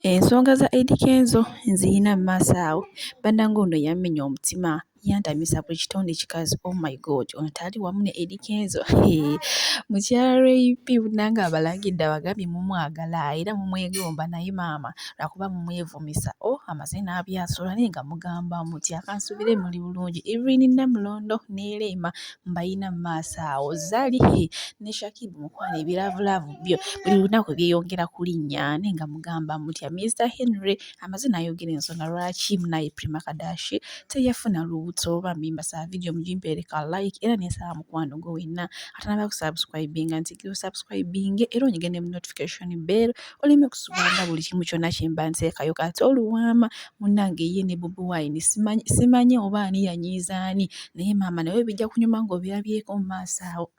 Ensonga za Eddy Kenzo nziyina mu maaso awo. Bannange ono yammenya omutima yantamisa buli kitonde kikazi. Oh my God, ono tali wamu ne Eddy Kenzo. Mukyala Ray bannange abalagidde abagambye mumwagala era mumwegomba naye maama lwakuba mumwevumisa. Amaze n'abyasula naye nga mugamba mutya kansubire muli bulungi. Irene Namulondo ne Rema mbayina mu maaso awo. Zali ne Shakibu mukwano ebiraavulaavu byo buli lunaku byeyongera kulinnya naye nga mugamba mutya. Mr. Henry amaze n'ayogera ensonga lwaki munaye Prima Kadashi teyafuna lubuto oba mbimba video mujimpereka like era nesaba mukwano gwo wenna atanaba kusubscribinga ntikiro subscribing era onyigende mu notification bell oleme kusubanga buli kimu kyonna kyemba nteekayo kati oluwama munnange ye ne Bobi Wine simanyi oba ani yanyiizaani naye maama nawe bijja kunyuma ng'obirabyeko mu maaso awo.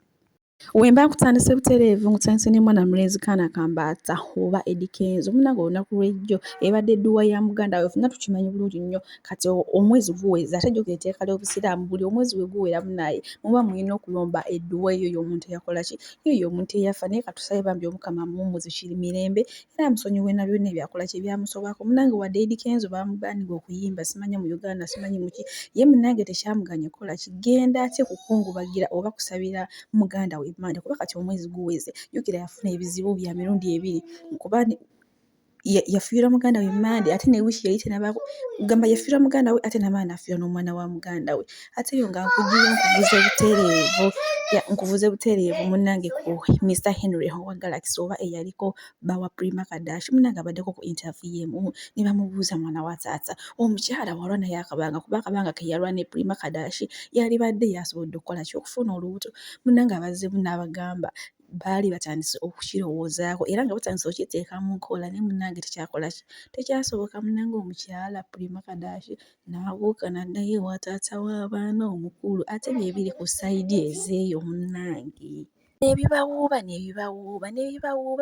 Wemba nkutandise butereevu nkutandise ne mwana mulenzi kaana kambaata oba Eddy Kenzo munnange olunaku lw'ejjo ebadde edduwa ya muganda we fenna tukimanyi bulungi nnyo kati omwezi guweza ate jjukira etteeka ly'obusiraamu buli omwezi we guwera munaye muba mulina okulomba edduwa eyo y'omuntu eyakola ki yo omuntu eyafa naye katusabe bambi omukama muwummuze kiri mirembe era amusonyiwe na byonna ebyakola ki ebyamusobako munnange wadde Eddy Kenzo bamugaanibwa okuyimba simanyi mu Uganda simanyi muki ye munnange tekyamuganya kukola kigenda ate kukungubagira oba kusabira muganda we Mande kuba kati omwezi guweze jjukira yafuna ebizibu bya mirundi ebiri kuba yafiirwa muganda we Mande ate ne wiiki yali tenabako gamba yafiirwa muganda we ate n'amaana afiirwa n'omwana wa muganda we ate yo nga nkuvuze butereevu munnange ku Mr. Henry owa Galaxy oba eyaliko bawa Prima Kadashi munnange abaddeko ku interview emu ne bamubuuza mwana wa taata omukyala walwa naye akabanga kuba akabanga ke yalwa ne Prima Kadashi yali badde yasobodde okukola ki okufuna olubuto munnange abazzemu n'abagamba baali batandise okukirowoozaako era nga batandise okiteeka mu nkola naye munnange tekyakola ki tekyasoboka munnange omukyala Prima Kadashi n'abuuka n'addayo ewa taata w'abaana omukulu ate bye biri ku sayidi ezeeyo munnange nebibawuuba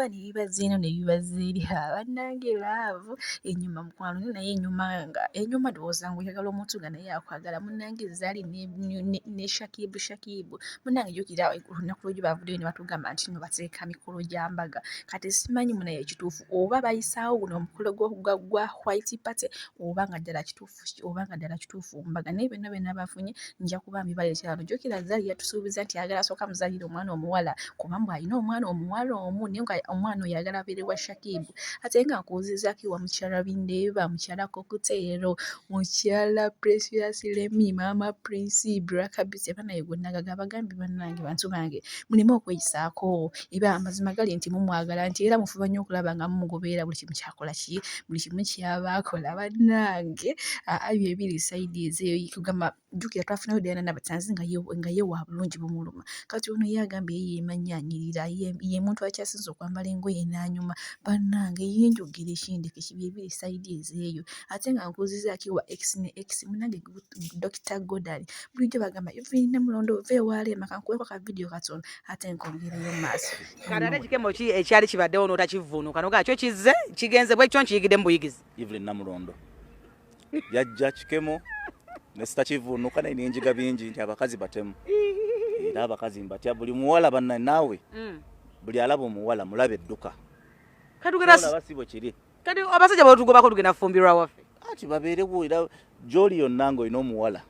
nebibazza eno nebibazza eri bannange laavu ennyuma mukwano naye ennyuma ndowooza ngu oyagala omuntu nga naye akwagala munnange Zali ne Shakibu munnange jjukira olunaku lw'egyo bavuddeyo ne batugamba nti no bateeka mikolo gya mbaga kati simanyi munaye ekituufu oba bayisaawo guno omukolo gwa white party oba nga ddala kituufu mbaga naye byonna bafunye nja kuba mbibaleetera wano jjukira Zali yatusuubiza nti ayagala asooka muzalire omwana omuwala kuba mbu alina omwana omuwala omu naye nga omwana oyo ayagala abeere wa Shakibu ate nga nkuwuzizaako ewa mukyala Bindeeba mukyala Kokuteero mukyala Precious Remy maama Prince Brakabisi banaye gwenagaga abagambi bannange bantu bange muleme okweyisaako era amazima gali nti mumwagala nti era mufuba nnyo okulaba nga mumugoberera buli kimu kyakola ki buli kimu kyaba akola bannange bye biri sayidi ezeeyo kugamba jjukira twafunayo Diana Nabatanzi nga ye wa bulungi bumuluma kati ono ye agambye yeemanyanyirira ye muntu akyasinze okwambala engoye n'anyuma bannange ye njogera ekindeke kibi ebiri sayidi ezeeyo ate nga nkuzizaako wa X ne X munnange Dr. Godali bulijjo bagamba Irene Namulondo ve waalema kankuweko ka video katono ate nkongerayo mu maaso kadade kikemo ki ekyali kibaddewo n'otakivuunuka nogaa kyo kizze kigenze bwe kyo nkiyigidde mu buyigizi Irene Namulondo yajja kikemo nesitakivuunuka naye n'enjiga bingi nti abakazi batemu era abakazi mbatya buli muwala banna naawe buli alaba omuwala mulabe edduka basibo kiri kati abasajja bwetugobako tugenda kufumbirwa waffe ati babeerewo era gy'oli yonna ng'olina omuwala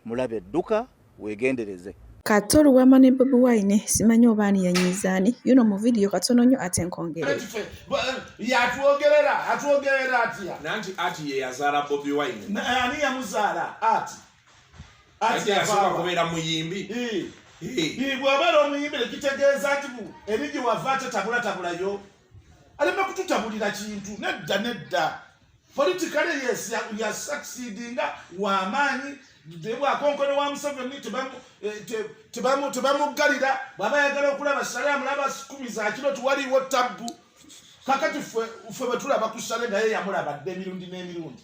mulabe edduka weegendereze kati oluwama ne Bobi Wine simanyi oba ani yanyiizaani yuno mu vidiyo katono nnyo ate nkongere atwogerera atya nanti ati ye yazaala Bobi Wine ani yamuzaala ati yasooka kubeera muyimbi bw'abeera omuyimbi nekitegeeza nti eri gye wava ate tabulayo aleme kututabulira kintu nedda politikale yasucceedinga w'amaanyi bwakonkone wa Museveni tebamuggalira bw'aba yagala okulaba sale amulaba 10 za kiro tuwaliwo tabbu kakati ffe bwe tulaba ku sale naye yamulabadde emirundi n'emirundi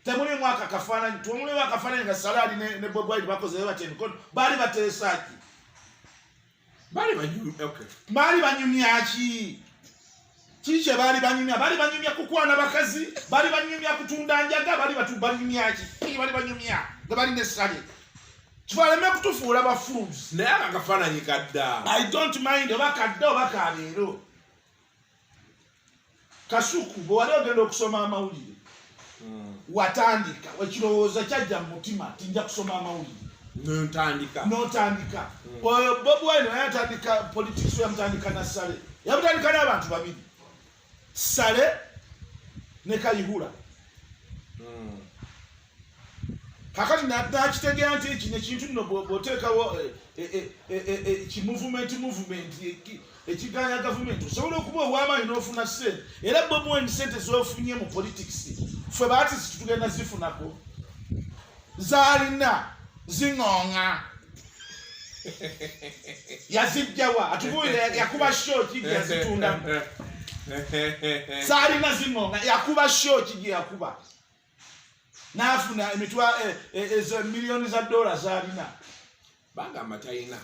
temulimu akafaananyi nga sale ali ne Bobi Wine bakozeyo batya emikono baali bateesaki baali banyumya ki kiki baali banyumya kukwana bakazi baali banyumya kutunda njaga baali banyumya ki baali banyumya nga bali nesale kibaleme kutufuula bafools naye akafaananyi kadda I don't mind oba kadda oba kabeero kasuku bwe wali ogenda okusoma amawulire watandika ekirowoozo kyajja mu mutima tinja kusoma amawulire n'otandika oyo Bobi Wine yatandika politics yamutandika na Sale yamutandika n'abantu babiri Sale ne Kayihura kakati nakitegera nti ekino ekintu nno bw'oteekawo movement ekiganya gavumenti osobola okuba ow'amaanyi n'ofuna ssente era Bobi Wine ssente z'ofunye mu politics ffe baartist tugenda zifunako zaalina ziŋŋoŋa yazijjawa atubulire yakuba show ki gye yazitundamu zaalina ziŋŋoŋa yakuba show ki gye yakuba n'afuna emitwa ezo miliyoni za dola zaalina bagamba talina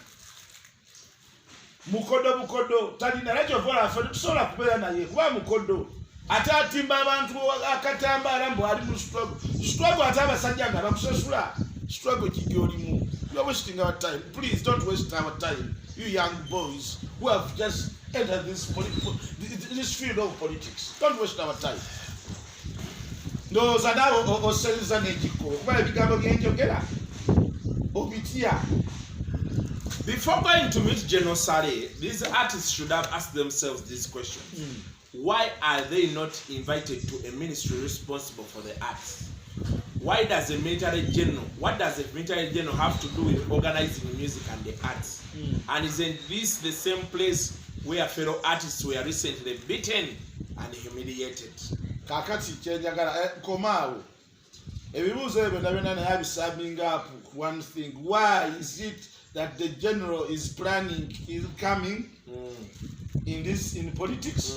mukodo talina rajovola ffe tusobola kubeera naye kuba mukodo ate atimba abantu akatambaala mbu ali mu struggle ate abasajja nga bakusasula struggle kigyolimu. You are wasting our time. Please don't waste our time, you young boys who have just entered this field of politics. Don't waste our time. Ndowooza naawe osaliza n'ekikko okuba ebigambo byenjogera obitya. Before going to meet General Sale, these artists should have asked themselves this question. Why are they not invited to a ministry responsible for the arts? Why does the military general, what does the military general have to do with organizing the music and the arts? And isn't this the same place where fellow artists were recently beaten and humiliated? Kakati kyenjagala komaawo ebibuuzo ebyo byonna naye abisumming up one thing. Why is it that the general is coming in politics?